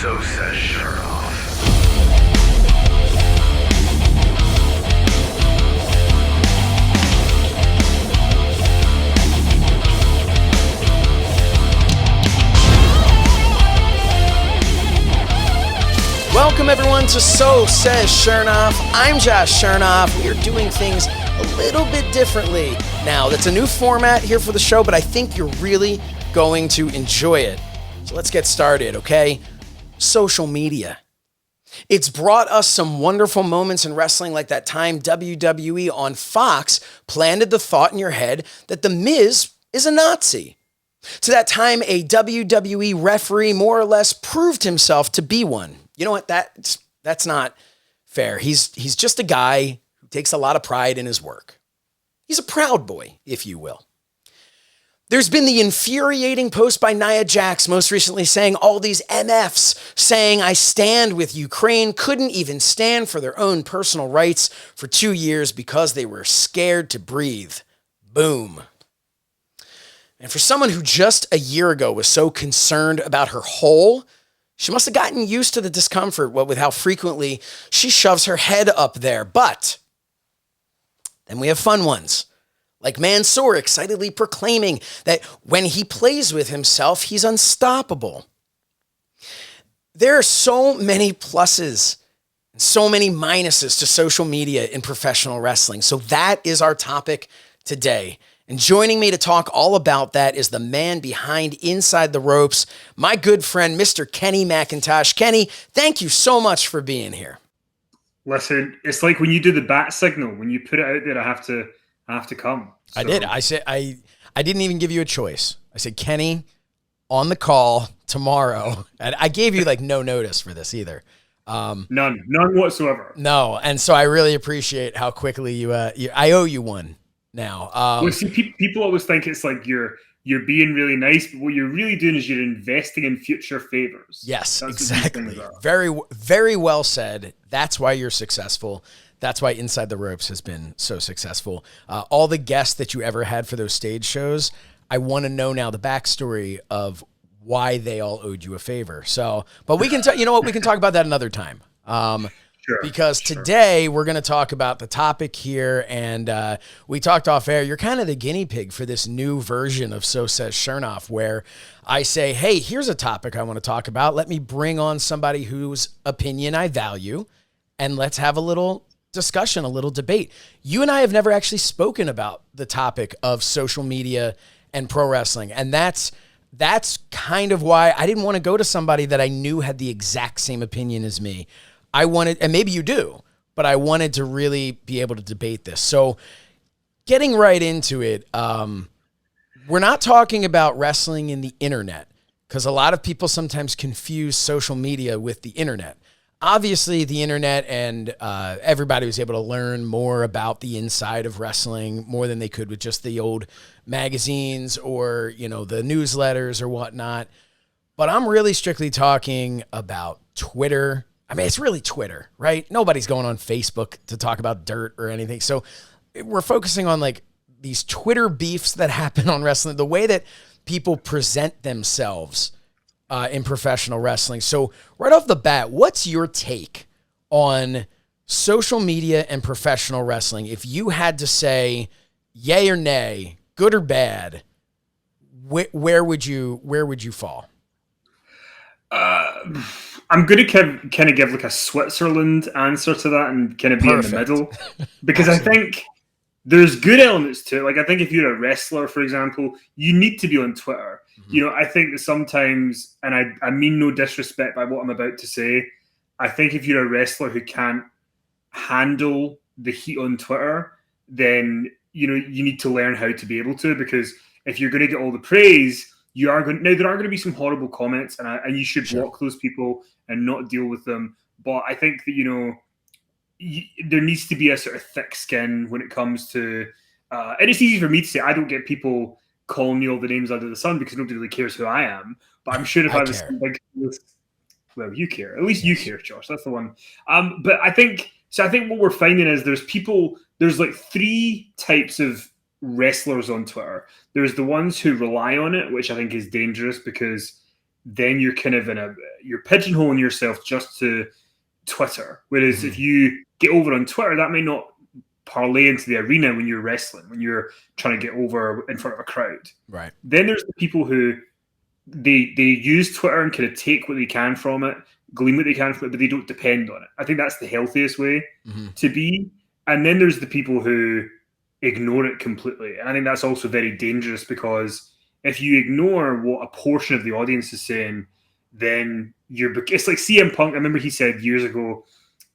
So says Shernoff. Welcome everyone to So Says Shernoff. I'm Josh Shernoff. We are doing things a little bit differently now. That's a new format here for the show, but I think you're really going to enjoy it. So let's get started, okay? Social media. It's brought us some wonderful moments in wrestling, like that time WWE on Fox planted the thought in your head that The Miz is a Nazi. To that time, a WWE referee more or less proved himself to be one. You know what? That's not fair. He's just a guy who takes a lot of pride in his work. He's a proud boy, if you will. There's been the infuriating post by Nia Jax, most recently saying all these MFs saying I stand with Ukraine couldn't even stand for their own personal rights for 2 years because they were scared to breathe. Boom. And for someone who just a year ago was so concerned about her hole, she must have gotten used to the discomfort with how frequently she shoves her head up there. But then we have fun ones, like Mansoor excitedly proclaiming that when he plays with himself, he's unstoppable. There are so many pluses and so many minuses to social media in professional wrestling. So that is our topic today. And joining me to talk all about that is the man behind Inside the Ropes, my good friend, Mr. Kenny McIntosh. Kenny, thank you so much for being here. Listen, it's like when you do the bat signal, when you put it out there, I have to come. So. I did. I said I didn't even give you a choice. I said, Kenny, on the call tomorrow. And I gave you like no notice for this either. None whatsoever. No, and so I really appreciate how quickly I owe you one. Now, well, see, people always think it's like you're being really nice, but what you're really doing is you're investing in future favors. Yes, that's exactly. Very, very well said. That's why you're successful. That's why Inside the Ropes has been so successful. All the guests that you ever had for those stage shows, I want to know now the backstory of why they all owed you a favor. So, but we can, you know what, we can talk about that another time. Sure, because today we're going to talk about the topic here, and we talked off air. You're kind of the guinea pig for this new version of So Says Shernoff, where I say, hey, here's a topic I want to talk about. Let me bring on somebody whose opinion I value, and let's have a little discussion, a little debate. You and I have never actually spoken about the topic of social media and pro wrestling, and that's kind of why I didn't want to go to somebody that I knew had the exact same opinion as me. I wanted, and maybe you do, but I wanted to really be able to debate this. So getting right into it, we're not talking about wrestling in the internet, because a lot of people sometimes confuse social media with the internet. Obviously, the internet and everybody was able to learn more about the inside of wrestling more than they could with just the old magazines or, the newsletters or whatnot. But I'm really strictly talking about Twitter. I mean, it's really Twitter, right? Nobody's going on Facebook to talk about dirt or anything. So we're focusing on like these Twitter beefs that happen on wrestling, the way that people present themselves in professional wrestling. So right off the bat, what's your take on social media and professional wrestling? If you had to say yay or nay, good or bad, where would you fall? I'm going to kind of give like a Switzerland answer to that and kind of be Perfect. In the middle, because I think there's good elements to it. Like, I think if you're a wrestler, for example, you need to be on Twitter. Mm-hmm. I think that sometimes, and I mean no disrespect by what I'm about to say, I think if you're a wrestler who can't handle the heat on Twitter, then, you need to learn how to be able to, because if you're going to get all the praise, there are going to be some horrible comments, and you should block those people and not deal with them. But I think that, there needs to be a sort of thick skin when it comes to, and it's easy for me to say, I don't get people calling me all the names under the sun because nobody really cares who I am. But I'm sure if I was like, well, you care. At least you care, Josh. That's the one. But I think what we're finding is there's like three types of wrestlers on Twitter. There's the ones who rely on it, which I think is dangerous, because then you're kind of you're pigeonholing yourself just to Twitter. Whereas if you get over on Twitter, that may not parlay into the arena when you're wrestling, when you're trying to get over in front of a crowd. Right. Then there's the people who they use Twitter and kind of take what they can from it, glean what they can from it, but they don't depend on it. I think that's the healthiest way to be. And then there's the people who ignore it completely. And I think that's also very dangerous, because if you ignore what a portion of the audience is saying, then it's like CM Punk. I remember he said years ago,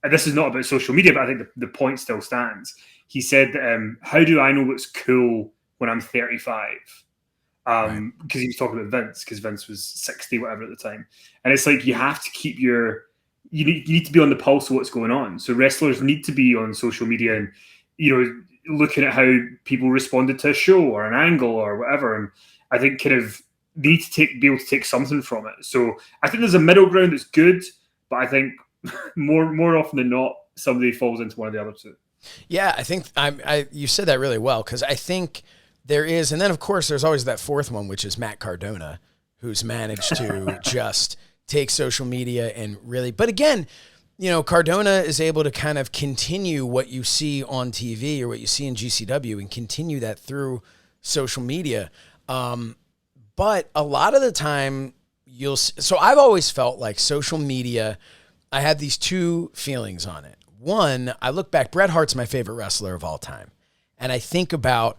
and this is not about social media, but I think the point still stands. He said, how do I know what's cool when I'm 35? Because he was talking about Vince, because Vince was 60, whatever at the time. And it's like, you have to keep you need to be on the pulse of what's going on. So wrestlers need to be on social media and, looking at how people responded to a show or an angle or whatever. And I think kind of they need to be able to take something from it. So I think there's a middle ground that's good, but I think more often than not, somebody falls into one of the other two. Yeah, I think you said that really well, because I think there is, and then of course there's always that fourth one, which is Matt Cardona, who's managed to just take social media and really, but again, Cardona is able to kind of continue what you see on TV or what you see in GCW and continue that through social media. But a lot of the time so I've always felt like social media, I had these two feelings on it. One, I look back, Bret Hart's my favorite wrestler of all time. And I think about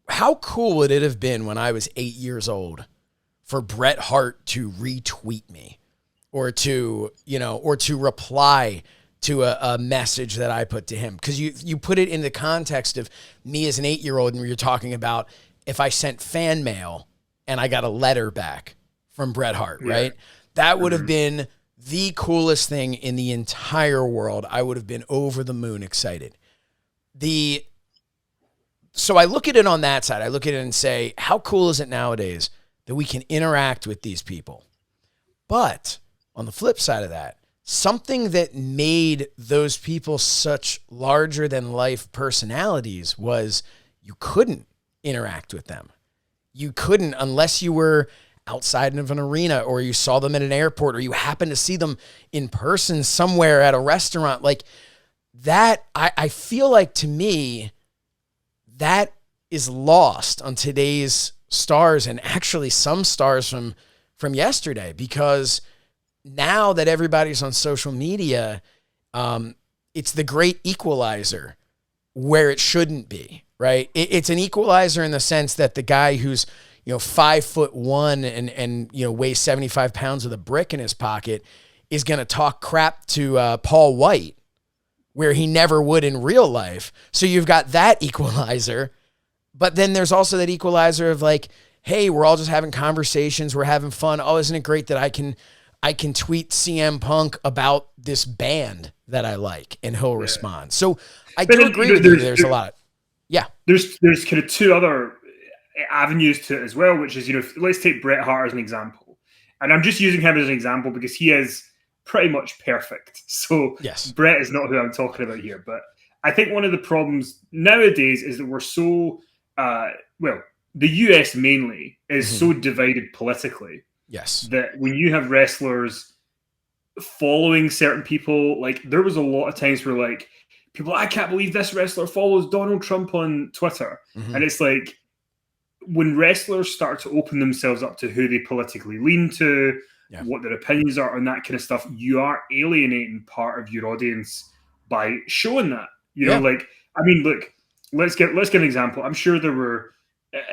how cool would it have been when I was 8 years old for Bret Hart to retweet me or to reply to a message that I put to him. Because you put it in the context of me as an 8-year-old, and you're talking about if I sent fan mail and I got a letter back from Bret Hart, right? That would have been the coolest thing in the entire world. I would have been over the moon excited. So I look at it on that side. I look at it and say, how cool is it nowadays that we can interact with these people? But on the flip side of that, something that made those people such larger than life personalities was you couldn't interact with them. You couldn't unless you were outside of an arena or you saw them at an airport or you happened to see them in person somewhere at a restaurant. Like that, I feel like, to me, that is lost on today's stars, and actually some stars from yesterday, because now that everybody's on social media, it's the great equalizer where it shouldn't be, right? It's an equalizer in the sense that the guy who's 5'1" and weighs 75 pounds with a brick in his pocket is going to talk crap to Paul White, where he never would in real life. So you've got that equalizer, but then there's also that equalizer of like, hey, we're all just having conversations, we're having fun. Oh, isn't it great that I can tweet CM Punk about this band that I like, and he'll respond. So I do agree with you. There's a lot. There's kind of two other avenues to it as well, which is, let's take Bret Hart as an example. And I'm just using him as an example because he is pretty much perfect. So yes, Bret is not who I'm talking about here. But I think one of the problems nowadays is that we're so, the US mainly is so divided politically. Yes. That when you have wrestlers following certain people, like there was a lot of times where like people, I can't believe this wrestler follows Donald Trump on Twitter. And it's like, when wrestlers start to open themselves up to who they politically lean to, what their opinions are on that kind of stuff, you are alienating part of your audience by showing that. Like, I mean, look, let's get an example. I'm sure there were,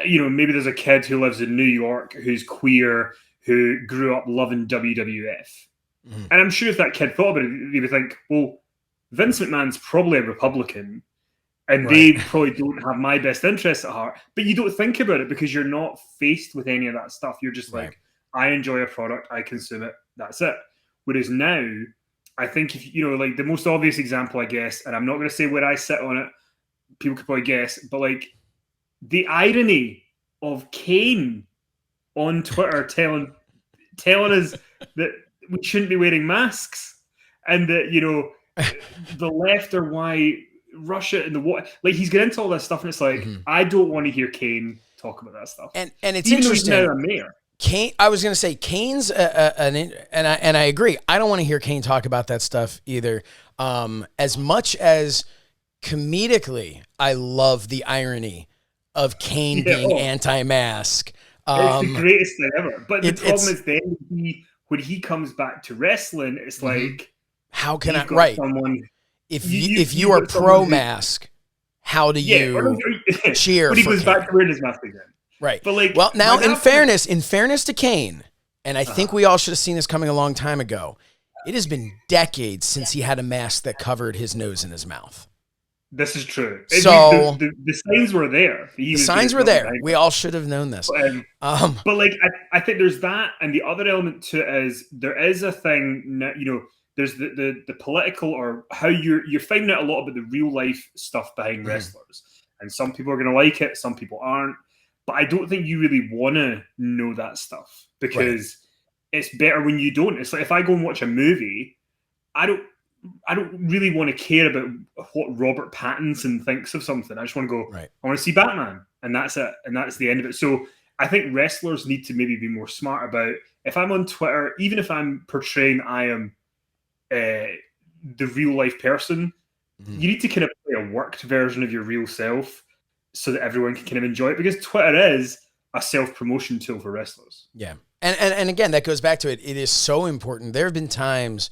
maybe there's a kid who lives in New York who's queer, who grew up loving WWF. And I'm sure if that kid thought about it, they would think, well, Vince McMahon's probably a Republican, and they probably don't have my best interests at heart. But you don't think about it because you're not faced with any of that stuff. You're just like, I enjoy a product, I consume it, that's it. Whereas now, I think if like the most obvious example, I guess, and I'm not going to say where I sit on it, people could probably guess, but like the irony of Kane on Twitter telling us that we shouldn't be wearing masks, and that the left or why Russia and the what, like he's getting into all this stuff, and it's like I don't want to hear Kane talk about that stuff. And it's even interesting. Though he's now a mayor. Kane, I was going to say Kane's and I agree. I don't want to hear Kane talk about that stuff either. As much as comedically, I love the irony of Kane being anti-mask. It's the greatest thing ever. But the problem is then when he comes back to wrestling, it's like, how can I? Right. Someone, if you are pro-mask, how do you cheer? When he goes back to wearing his mask again. Right. But like, well, now in fairness to Kane, and I think we all should have seen this coming a long time ago, it has been decades since he had a mask that covered his nose and his mouth. This is true. So the signs were there. The signs were there. We all should have known this. But like, I think there's that, and the other element to it is there is a thing. There's the political, or how you're finding out a lot about the real life stuff behind wrestlers, and some people are going to like it, some people aren't. But I don't think you really want to know that stuff, because it's better when you don't. It's like if I go and watch a movie, I don't really want to care about what Robert Pattinson thinks of something. I just want to go, I want to see Batman, and that's it. And that's the end of it. So I think wrestlers need to maybe be more smart about, if I'm on Twitter, even if I'm portraying I am the real life person, you need to kind of play a worked version of your real self so that everyone can kind of enjoy it, because Twitter is a self-promotion tool for wrestlers. Yeah. And again, that goes back to it. It is so important. There have been times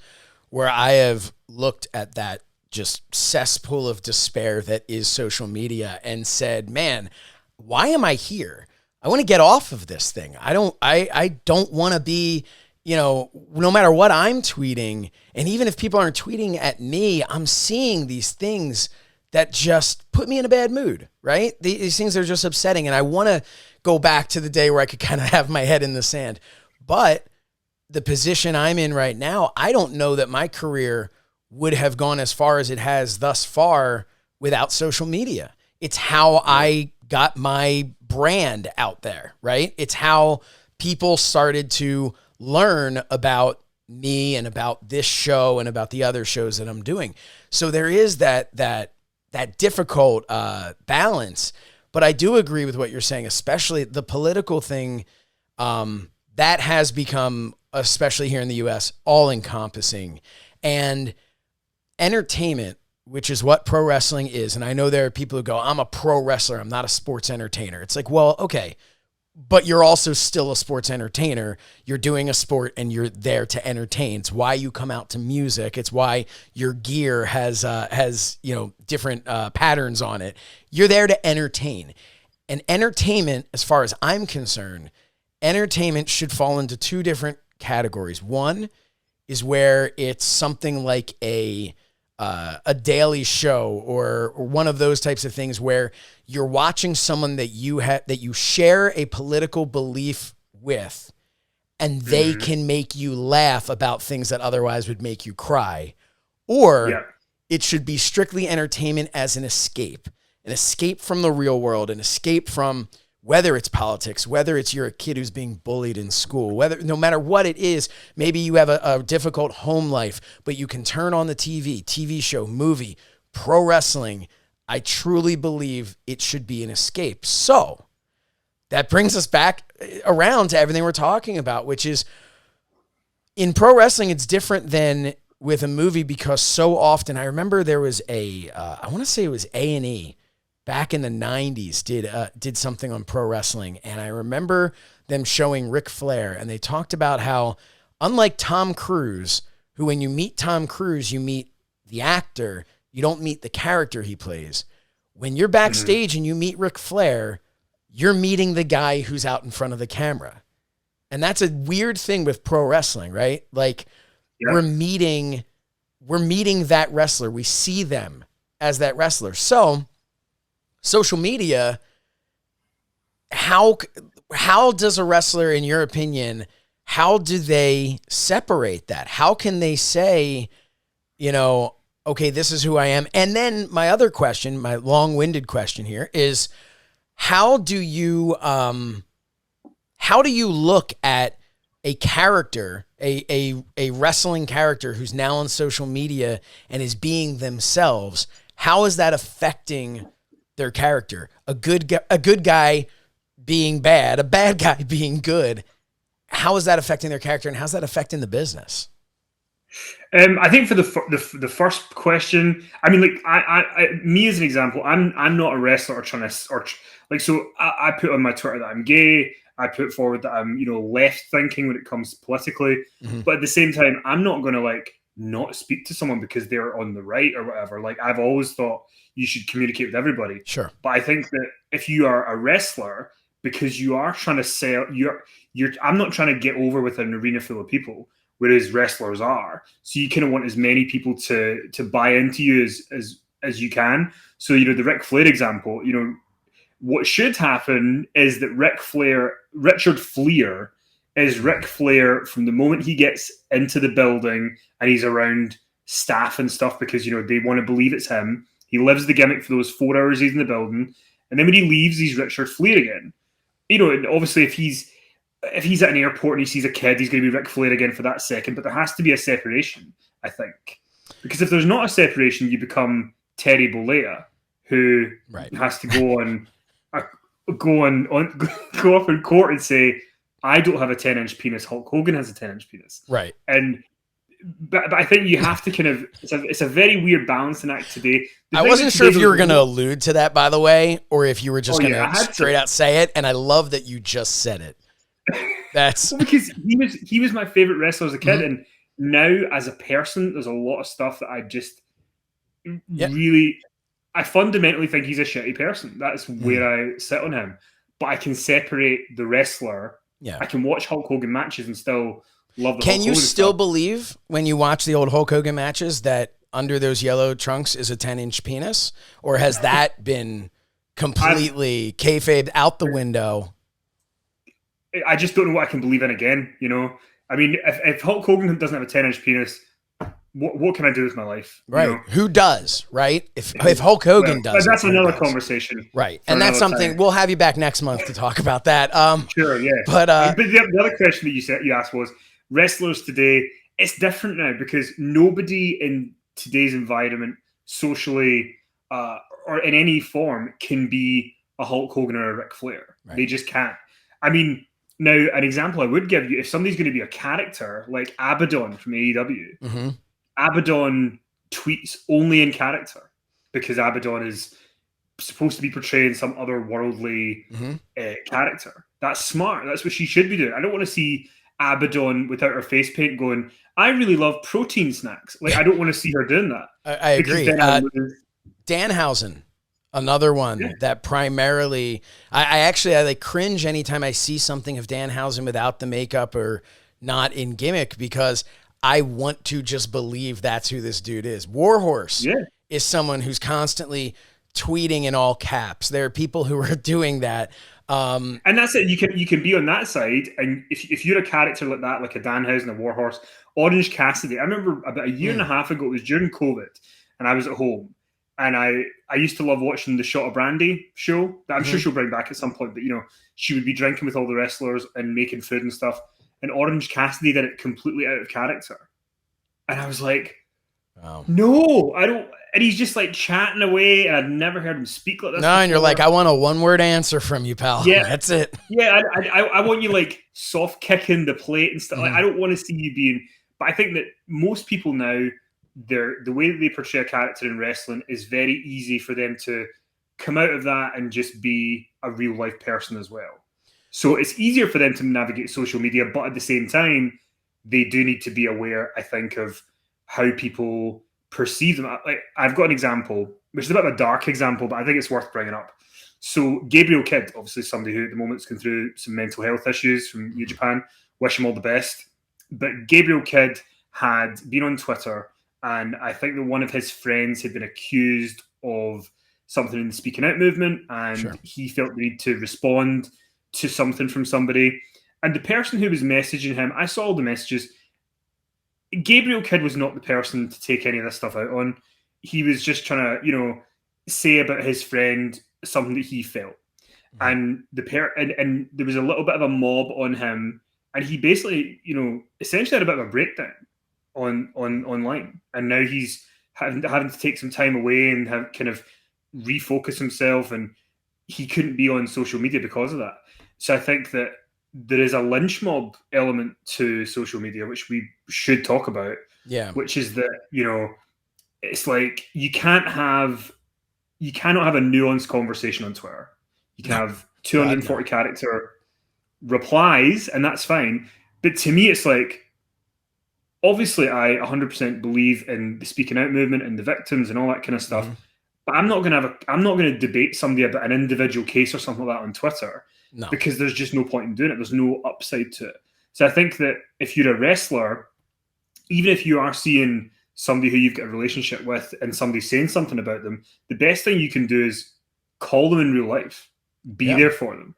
where I have looked at that just cesspool of despair that is social media and said, man, why am I here? I want to get off of this thing. I don't want to be, no matter what I'm tweeting, and even if people aren't tweeting at me, I'm seeing these things that just put me in a bad mood, right? These things are just upsetting. And I want to go back to the day where I could kind of have my head in the sand. But the position I'm in right now, I don't know that my career would have gone as far as it has thus far without social media. It's how I got my brand out there, right? It's how people started to learn about me and about this show and about the other shows that I'm doing. So there is that difficult balance. But I do agree with what you're saying, especially the political thing. That has become, especially here in the US, all encompassing. And entertainment, which is what pro wrestling is. And I know there are people who go, I'm a pro wrestler, I'm not a sports entertainer. It's like, well, okay, but you're also still a sports entertainer. You're doing a sport and you're there to entertain. It's why you come out to music. It's why your gear has different patterns on it. You're there to entertain. And entertainment, as far as I'm concerned, entertainment should fall into two different categories. One is where it's something like a daily show or one of those types of things where you're watching someone that you share a political belief with, and they can make you laugh about things that otherwise would make you cry. Or it should be strictly entertainment as an escape from the real world, an escape from whether it's politics, whether it's you're a kid who's being bullied in school, no matter what it is, maybe you have a difficult home life, but you can turn on the TV show, movie, pro wrestling. I truly believe it should be an escape. So that brings us back around to everything we're talking about, which is in pro wrestling, it's different than with a movie, because so often, I remember there was I want to say it was A&E, back in the 90s, did something on pro wrestling. And I remember them showing Ric Flair, and they talked about how, unlike Tom Cruise, who when you meet Tom Cruise, you meet the actor, you don't meet the character he plays. When you're backstage and you meet Ric Flair, you're meeting the guy who's out in front of the camera. And that's a weird thing with pro wrestling, right? Like we're meeting that wrestler. We see them as that wrestler. So social media, how does a wrestler, in your opinion, how do they separate that? How can they say, okay, this is who I am? And then my other question, my long-winded question here is, how do you look at a character, a wrestling character who's now on social media and is being themselves? How is that affecting their character? A good guy being bad, a bad guy being good. how is that affecting their character, and how's that affecting the business? I think for the first question, I mean, like me as an example, I'm not a wrestler or trying to like, so I put on my Twitter that I'm gay. I put forward that I'm left thinking when it comes politically, but at the same time, I'm not going to like not speak to someone because they're on the right or whatever. Like, I've always thought you should communicate with everybody. Sure, but I think that if you are a wrestler, because you are trying to sell, I'm not trying to get over with an arena full of people, whereas wrestlers are. So you kind of want as many people to buy into you as you can. So the Ric Flair example, what should happen is that Richard Flair is Ric Flair from the moment he gets into the building and he's around staff and stuff, because they want to believe it's him. He lives the gimmick for those 4 hours he's in the building, and then when he leaves, he's Richard Flair again. And obviously if he's at an airport and he sees a kid, he's going to be Ric Flair again for that second. But there has to be a separation, I think, because if there's not a separation, you become Terry Bollea, who has to go up in court and say, I don't have a 10-inch penis. Hulk Hogan has a 10-inch penis. Right. But I think you have to kind of, it's a very weird balancing act today. I wasn't sure if you were going to allude to that, by the way, or if you were just going to straight out say it. And I love that you just said it. That's because he was my favorite wrestler as a kid, and now as a person, there's a lot of stuff that I just really, I fundamentally think he's a shitty person. That's where I sit on him. But I can separate the wrestler. Yeah, I can watch Hulk Hogan matches and still love the Can you still believe when you watch the old Hulk Hogan matches that under those yellow trunks is a 10-inch penis? Or has that been completely kayfabed out the window? I just don't know what I can believe in again, I mean, if Hulk Hogan doesn't have a 10-inch penis, what can I do with my life? Right. Who does, right? If Hulk Hogan does. That's another conversation. Right. And that's something, we'll have you back next month to talk about that. Sure, yeah. But the other question that you asked was, wrestlers today, it's different now because nobody in today's environment, socially or in any form, can be a Hulk Hogan or a Ric Flair. Right. They just can't. I mean, now, an example I would give you, if somebody's going to be a character like Abaddon from AEW, Abaddon tweets only in character because Abaddon is supposed to be portraying some otherworldly character. That's smart. That's what she should be doing. I don't want to see Abaddon without her face paint going, I really love protein snacks. Like, I don't want to see her doing that. I agree. Danhausen. Another one that primarily, I like cringe anytime I see something of Danhausen without the makeup or not in gimmick, because I want to just believe that's who this dude is. Warhorse is someone who's constantly tweeting in all caps. There are people who are doing that. And that's it. You can be on that side, and if you're a character like that, like a Danhausen, a Warhorse, Orange Cassidy. I remember about a year and a half ago, it was during COVID, and I was at home. And I used to love watching the Shot of Brandy show that I'm sure she'll bring back at some point. But, she would be drinking with all the wrestlers and making food and stuff. And Orange Cassidy did it completely out of character. And I was like, no, I don't. And he's just like chatting away. And I'd never heard him speak like this. No, before. And you're like, I want a one-word answer from you, pal. Yeah, that's it. Yeah, I want you like soft kicking the plate and stuff. Like, I don't want to see you being. But I think that most people now, the way that they portray a character in wrestling is very easy for them to come out of that and just be a real life person as well. So it's easier for them to navigate social media, but at the same time, they do need to be aware, I think, of how people perceive them. Like, I've got an example, which is a bit of a dark example, but I think it's worth bringing up. So Gabriel Kidd, obviously somebody who at the moment is going through some mental health issues from New Japan. Wish him all the best. But Gabriel Kidd had been on Twitter, and I think that one of his friends had been accused of something in the speaking out movement, and he felt the need to respond to something from somebody. And the person who was messaging him, I saw all the messages. Gabriel Kidd was not the person to take any of this stuff out on. He was just trying to, say about his friend something that he felt. And and there was a little bit of a mob on him, and he basically, essentially had a bit of a breakdown online, and now he's having to take some time away and have kind of refocus himself, and he couldn't be on social media because of that. So I think that there is a lynch mob element to social media, which we should talk about. Yeah. Which is that, it's like you cannot have a nuanced conversation on Twitter. You can have 240 character replies, and that's fine. But to me, it's like, obviously, I 100% believe in the speaking out movement and the victims and all that kind of stuff. Mm-hmm. But I'm not going to debate somebody about an individual case or something like that on Twitter, because there's just no point in doing it. There's no upside to it. So I think that if you're a wrestler, even if you are seeing somebody who you've got a relationship with and somebody's saying something about them, the best thing you can do is call them in real life. Be there for them.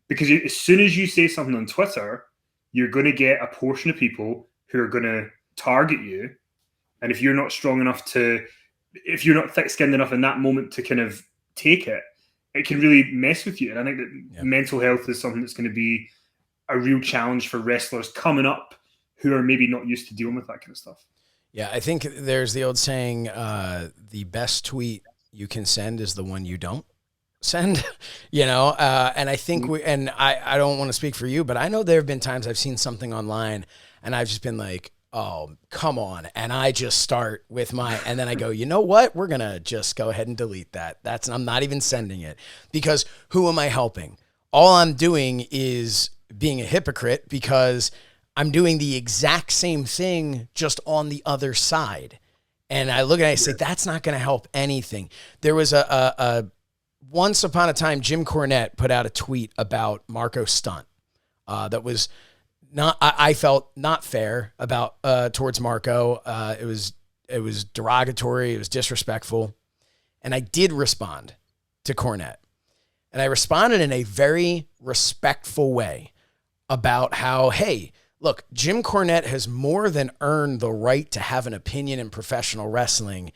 Because as soon as you say something on Twitter, you're going to get a portion of people who are going to target you. And if you're not strong enough if you're not thick-skinned enough in that moment to kind of take it, it can really mess with you. And I think that mental health is something that's going to be a real challenge for wrestlers coming up who are maybe not used to dealing with that kind of stuff. Yeah, I think there's the old saying, the best tweet you can send is the one you don't send, and I think I don't want to speak for you, but I know there have been times I've seen something online and I've just been like, oh, come on. And I just start with and then I go, you know what? We're going to just go ahead and delete that. I'm not even sending it, because who am I helping? All I'm doing is being a hypocrite, because I'm doing the exact same thing, just on the other side. And I look at it and I say, that's not going to help anything. There was a once upon a time, Jim Cornette put out a tweet about Marco Stunt that was I felt not fair about towards Marco. It was derogatory. It was disrespectful. And I did respond to Cornette. And I responded in a very respectful way about how, hey, look, Jim Cornette has more than earned the right to have an opinion in professional wrestling,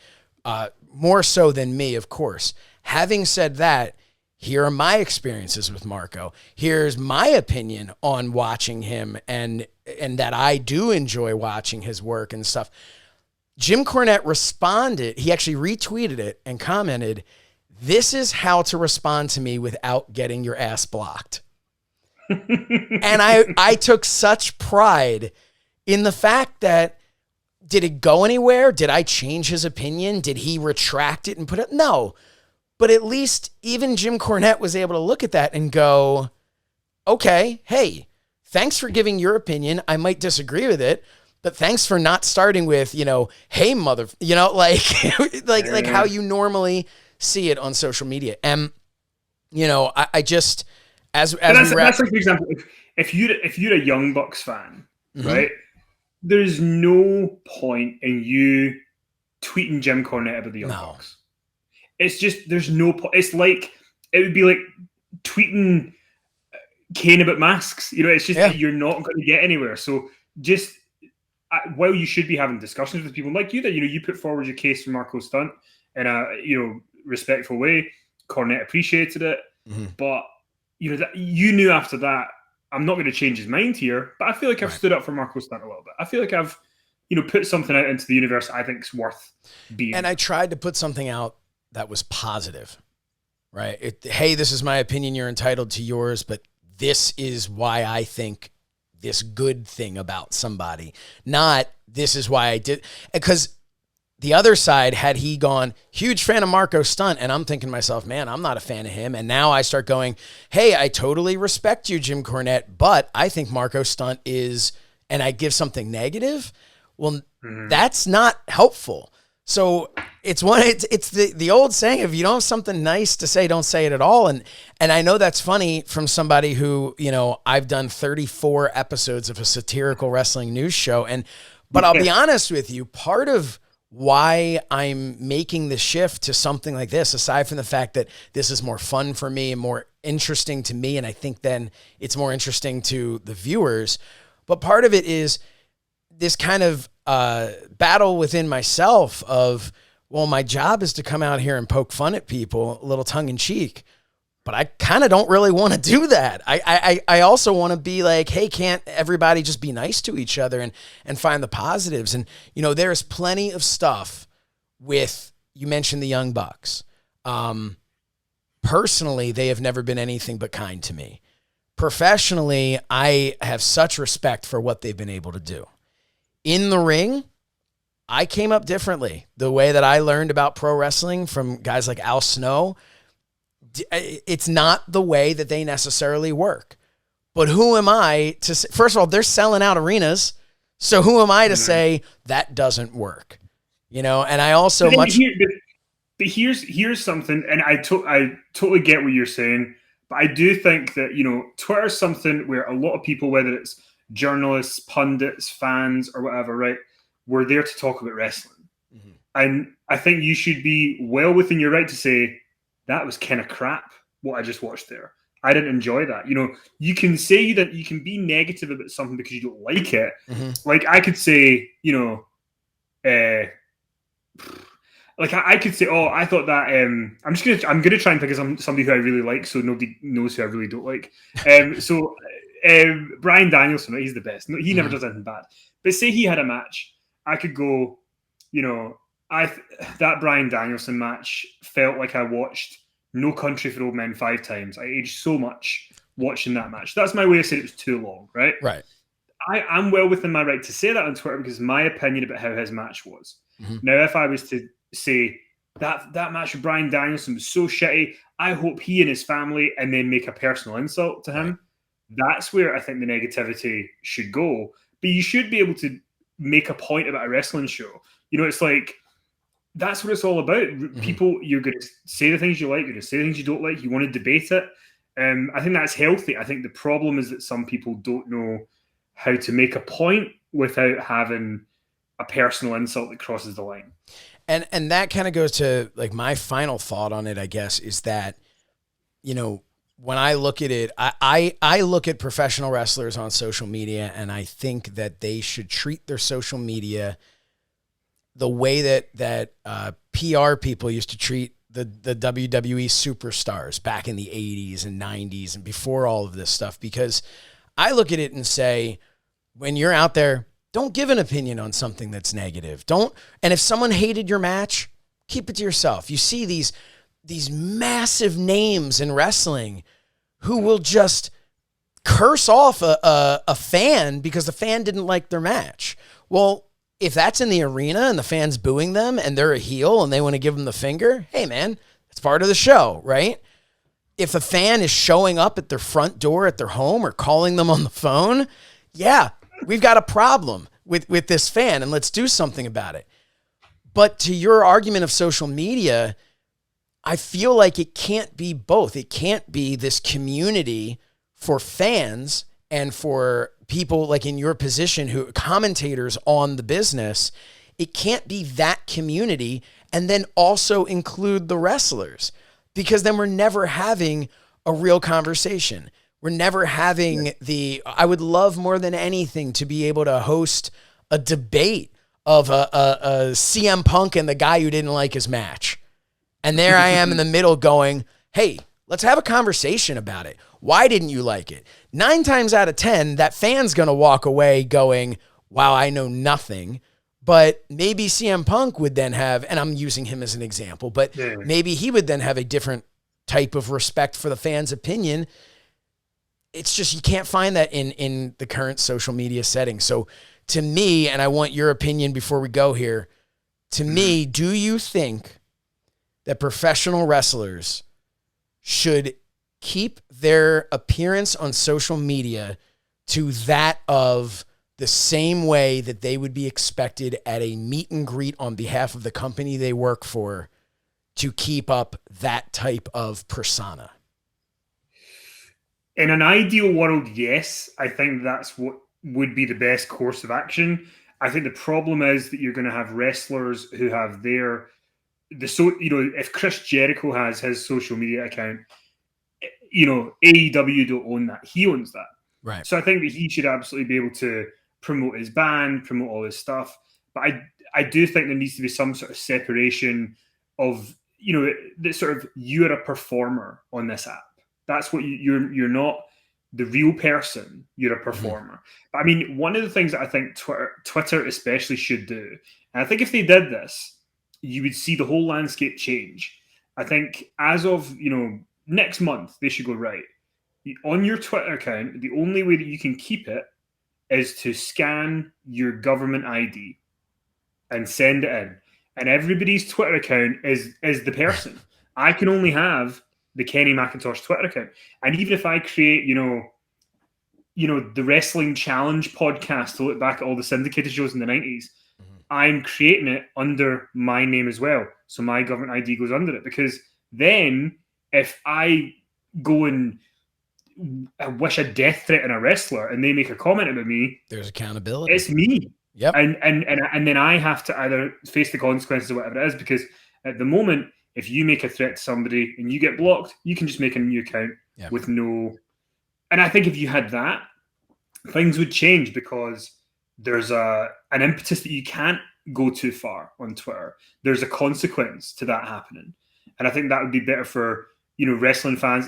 more so than me, of course. Having said that, here are my experiences with Marco. Here's my opinion on watching him, and that I do enjoy watching his work and stuff. Jim Cornette responded. He actually retweeted it and commented, "This is how to respond to me without getting your ass blocked." And I took such pride in the fact that, did it go anywhere? Did I change his opinion? Did he retract it and put it? No. But at least even Jim Cornette was able to look at that and go, okay, hey, thanks for giving your opinion. I might disagree with it, but thanks for not starting with, hey, mother, like how you normally see it on social media. And, I just, as that's like, for example, if you're a Young Bucks fan, right, there's no point in you tweeting Jim Cornette about the Young Bucks. It's just, there's no point. It's like, it would be like tweeting Kane about masks. It's just that you're not going to get anywhere. So just, while you should be having discussions with people like you, that, you put forward your case for Marco Stunt in a, respectful way. Cornette appreciated it. But, that you knew after that, I'm not going to change his mind here, but I feel like I've stood up for Marco Stunt a little bit. I feel like I've, put something out into the universe I think is worth being. And I tried to put something out that was positive, right? Hey, this is my opinion. You're entitled to yours, but this is why I think this good thing about somebody. Not, this is why I did. Because the other side, had he gone, huge fan of Marco Stunt, and I'm thinking to myself, man, I'm not a fan of him. And now I start going, hey, I totally respect you, Jim Cornette, but I think Marco Stunt is, and I give something negative. Well, that's not helpful. So it's the old saying, if you don't have something nice to say, don't say it at all. And I know that's funny from somebody who, I've done 34 episodes of a satirical wrestling news show. But I'll be honest with you, part of why I'm making the shift to something like this, aside from the fact that this is more fun for me and more interesting to me, and I think then it's more interesting to the viewers, but part of it is this kind of battle within myself of, well, my job is to come out here and poke fun at people, a little tongue in cheek, but I kind of don't really want to do that. I also want to be like, hey, can't everybody just be nice to each other and find the positives? And, there's plenty of stuff with, you mentioned the Young Bucks. Personally, they have never been anything but kind to me. Professionally, I have such respect for what they've been able to do. In the ring, I came up differently. The way that I learned about pro wrestling from guys like Al Snow, it's not the way that they necessarily work. But who am I to say, first of all, they're selling out arenas. So who am I to say that doesn't work? And I also but here's something, and I totally get what you're saying, but I do think that, Twitter is something where a lot of people, whether it's journalists, pundits, fans, or whatever, right, we're there to talk about wrestling. Mm-hmm. And I think you should be well within your right to say, that was kind of crap, what I just watched there. I didn't enjoy that. You can say that you can be negative about something because you don't like it. Mm-hmm. Like I could say, I could say, oh, I thought that. I'm gonna try and think of somebody who I really like, so nobody knows who I really don't like. Bryan Danielson, he's the best. He never does anything bad. But say he had a match, I could go, that Bryan Danielson match felt like I watched No Country for Old Men 5 times. I aged so much watching that match. That's my way of saying it was too long, right? Right. I'm well within my right to say that on Twitter because my opinion about how his match was. Mm-hmm. Now, if I was to say that match with Bryan Danielson was so shitty, I hope he and his family, and then make a personal insult to him. Right. That's where I think the negativity should go. But you should be able to make a point about a wrestling show. It's like, that's what it's all about. Mm-hmm. People, you're going to say the things you like, you're going to say the things you don't like, you want to debate it. I think that's healthy. I think the problem is that some people don't know how to make a point without having a personal insult that crosses the line. And that kind of goes to like my final thought on it, I guess, is that, when I look at it, I look at professional wrestlers on social media, and I think that they should treat their social media the way that PR people used to treat the WWE superstars back in the 80s and 90s and before all of this stuff. Because I look at it and say, when you're out there, don't give an opinion on something that's negative. And if someone hated your match, keep it to yourself. You see these massive names in wrestling who will just curse off a fan because the fan didn't like their match. Well, if that's in the arena and the fan's booing them and they're a heel and they want to give them the finger, hey man, it's part of the show, right? If a fan is showing up at their front door at their home or calling them on the phone, yeah, we've got a problem with this fan and let's do something about it. But to your argument of social media, I feel like it can't be both. It can't be this community for fans and for people like in your position who commentators on the business. It can't be that community and then also include the wrestlers, because then we're never having a real conversation. We're never having I would love more than anything to be able to host a debate of a CM Punk and the guy who didn't like his match. And there I am in the middle going, hey, let's have a conversation about it. Why didn't you like it? 9 times out of 10, that fan's going to walk away going, wow, I know nothing. But maybe CM Punk would then have, and I'm using him as an example, but maybe he would then have a different type of respect for the fan's opinion. It's just, you can't find that in the current social media setting. So to me, and I want your opinion before we go here, to me, do you think that professional wrestlers should keep their appearance on social media to that of the same way that they would be expected at a meet and greet on behalf of the company they work for to keep up that type of persona? In an ideal world, yes. I think that's what would be the best course of action. I think the problem is that you're going to have wrestlers who have if Chris Jericho has his social media account, AEW don't own that. He owns that. Right. So I think that he should absolutely be able to promote his band, promote all his stuff. But I do think there needs to be some sort of separation of, the sort of, you're a performer on this app. That's what you're not the real person. You're a performer. Mm-hmm. But I mean, one of the things that I think Twitter especially should do, and I think if they did this, you would see the whole landscape change. I think as of, next month, they should go, right, On your Twitter account, the only way that you can keep it is to scan your government ID and send it in. And everybody's Twitter account is the person. I can only have the Kenny McIntosh Twitter account. And even if I create, the Wrestling Challenge podcast to look back at all the syndicated shows in the 90s, I'm creating it under my name as well. So my government ID goes under it. Because then if I go and wish a death threat on a wrestler and they make a comment about me, there's accountability. It's me. Yep. And then I have to either face the consequences of whatever it is, because at the moment, if you make a threat to somebody and you get blocked, you can just make a new account with no. And I think if you had that, things would change, because there's an impetus that you can't go too far on Twitter. There's a consequence to that happening. And I think that would be better for, wrestling fans.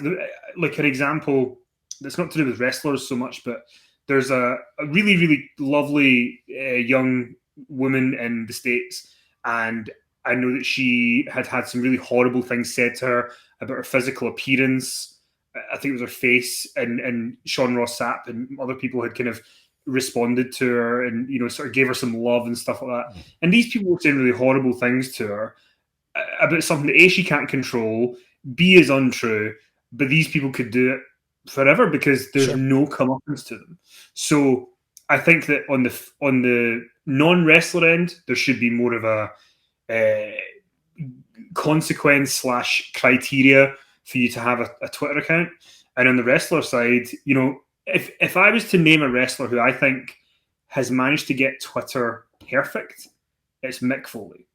Like an example that's not to do with wrestlers so much, but there's a really, really lovely young woman in the States, and I know that she had some really horrible things said to her about her physical appearance. I think it was her face, and Sean Ross Sapp and other people had kind of responded to her and, sort of gave her some love and stuff like that. And these people were saying really horrible things to her about something that A, she can't control, B, is untrue, but these people could do it forever because there's no comeuppance to them. So I think that on the non-wrestler end, there should be more of a consequence / criteria for you to have a Twitter account. And on the wrestler side, if I was to name a wrestler who I think has managed to get Twitter perfect, it's Mick Foley.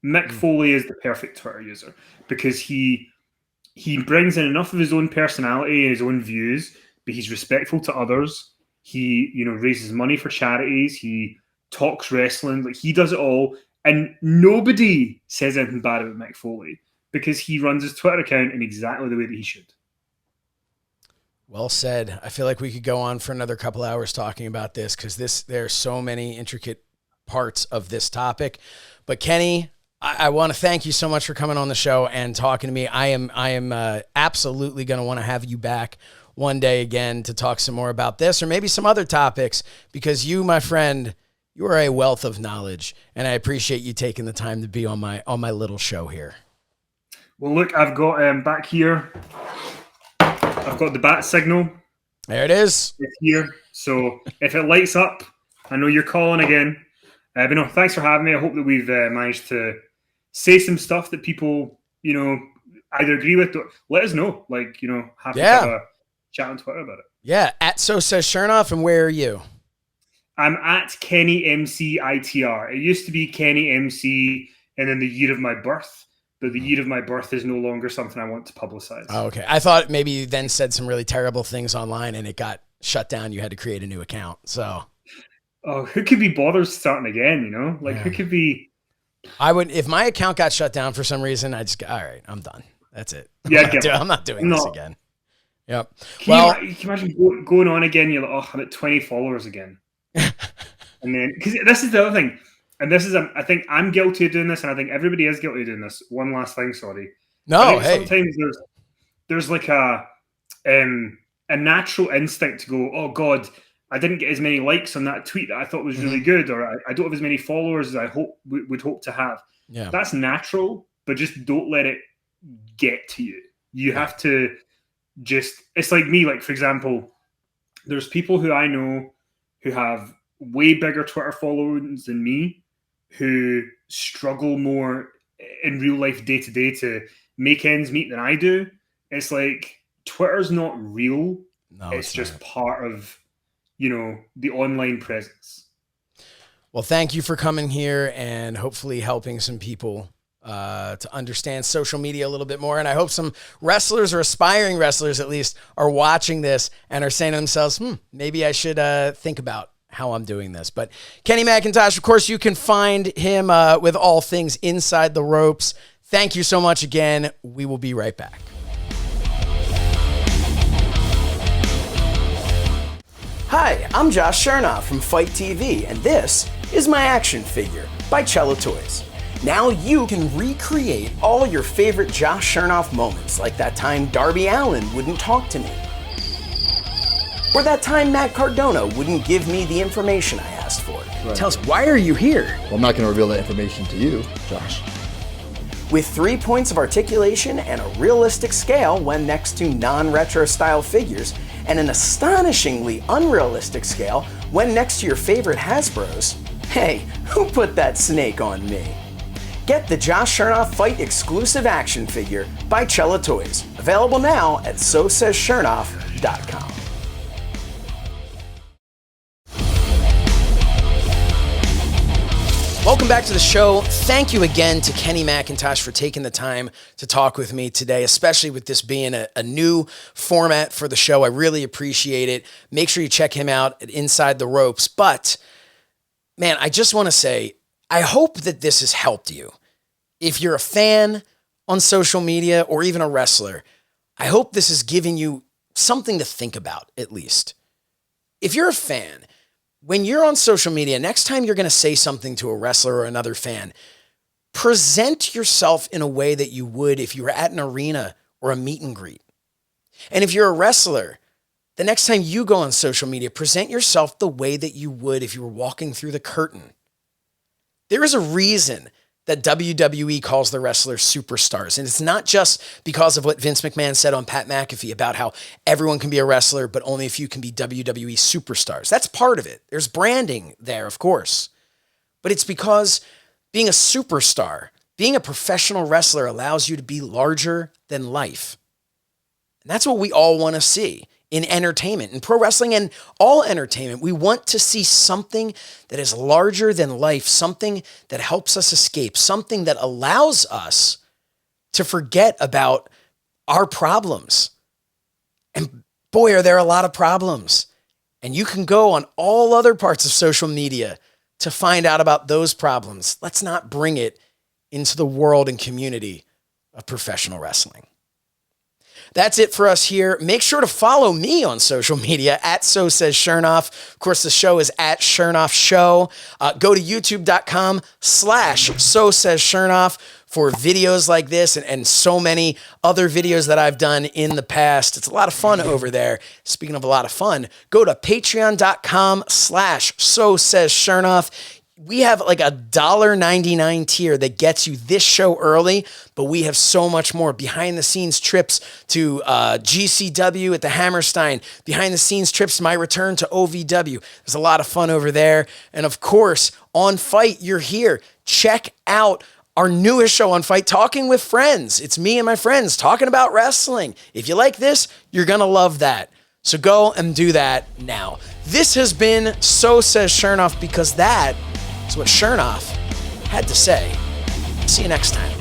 Mick Foley is the perfect Twitter user, because he brings in enough of his own personality and his own views, but he's respectful to others. He, raises money for charities. He talks wrestling. Like, he does it all. And nobody says anything bad about Mick Foley, because he runs his Twitter account in exactly the way that he should. Well said. I feel like we could go on for another couple hours talking about this, because there are so many intricate parts of this topic. But Kenny, I want to thank you so much for coming on the show and talking to me. I am absolutely going to want to have you back one day again to talk some more about this, or maybe some other topics, because you, my friend, you are a wealth of knowledge, and I appreciate you taking the time to be on my little show here. Well, look, I've got back here, I've got the bat signal. There it is. It's here. So if it lights up, I know you're calling again. But no, thanks for having me. I hope that we've managed to say some stuff that people, either agree with or let us know. Like, happy to have a chat on Twitter about it. Yeah. At So Says Shernoff. And where are you? I'm at Kenny MCITR. It used to be Kenny MC and then the year of my birth. But the year of my birth is no longer something I want to publicize. Oh, okay. I thought maybe you then said some really terrible things online and it got shut down. You had to create a new account. So. Oh, who could be bothered starting again, who could be... I would, if my account got shut down for some reason, I'd just go, all right, I'm done. That's it. Yeah, I'm not doing this again. Yep. Can you imagine going on again? You're like, I'm at 20 followers again. And then, because this is the other thing, and this is, I think I'm guilty of doing this, and I think everybody is guilty of doing this. One last thing, sorry. No, hey. Sometimes there's like a natural instinct to go, oh God, I didn't get as many likes on that tweet that I thought was really good, or I don't have as many followers as I would hope to have. Yeah, that's natural, but just don't let it get to you. You have to it's like me. Like, for example, there's people who I know who have way bigger Twitter followings than me, who struggle more in real life day to day to make ends meet than I do. It's like, Twitter's not real. No, it's just part of the online presence. Well, thank you for coming here and hopefully helping some people to understand social media a little bit more. And I hope some wrestlers, or aspiring wrestlers at least, are watching this and are saying to themselves, maybe I should think about how I'm doing this. But Kenny McIntosh, of course, you can find him with all things Inside the Ropes. Thank you so much again. We will be right back. Hi, I'm Josh Shernoff from Fight TV, and this is my action figure by Cello Toys. Now you can recreate all your favorite Josh Shernoff moments, like that time Darby Allin wouldn't talk to me. Or that time Matt Cardona wouldn't give me the information I asked for. Right. Tell us, why are you here? Well, I'm not going to reveal that information to you, Josh. With 3 points of articulation and a realistic scale when next to non-retro style figures, and an astonishingly unrealistic scale when next to your favorite Hasbros, hey, who put that snake on me? Get the Josh Shernoff Fight exclusive action figure by Cella Toys. Available now at SoSaysShernoff.com. Welcome back to the show. Thank you again to Kenny McIntosh for taking the time to talk with me today, especially with this being a new format for the show. I really appreciate it. Make sure you check him out at Inside the Ropes. But, man, I just want to say, I hope that this has helped you. If you're a fan on social media or even a wrestler, I hope this is giving you something to think about, at least. If you're a fan, when you're on social media, next time you're going to say something to a wrestler or another fan, present yourself in a way that you would if you were at an arena or a meet and greet. And if you're a wrestler, the next time you go on social media, present yourself the way that you would if you were walking through the curtain. There is a reason that WWE calls the wrestlers superstars. And it's not just because of what Vince McMahon said on Pat McAfee about how everyone can be a wrestler, but only a few can be WWE superstars. That's part of it. There's branding there, of course. But it's because being a superstar, being a professional wrestler allows you to be larger than life. And that's what we all want to see in entertainment, in pro wrestling and all entertainment. We want to see something that is larger than life, something that helps us escape, something that allows us to forget about our problems. And boy, are there a lot of problems. And you can go on all other parts of social media to find out about those problems. Let's not bring it into the world and community of professional wrestling. That's it for us here. Make sure to follow me on social media at So Says Shernoff. Of course, the show is at Shernoff Show. Go to youtube.com/So Says Shernoff for videos like this and so many other videos that I've done in the past. It's a lot of fun over there. Speaking of a lot of fun, go to patreon.com/So Says Shernoff. We have like a $1.99 tier that gets you this show early, but we have so much more. Behind the scenes trips to GCW at the Hammerstein, behind the scenes trips to my return to OVW. There's a lot of fun over there. And of course, on Fight, you're here. Check out our newest show on Fight, Talking with Friends. It's me and my friends talking about wrestling. If you like this, you're going to love that. So go and do that now. This has been So Says Shernoff, because that is what Shernoff had to say. See you next time.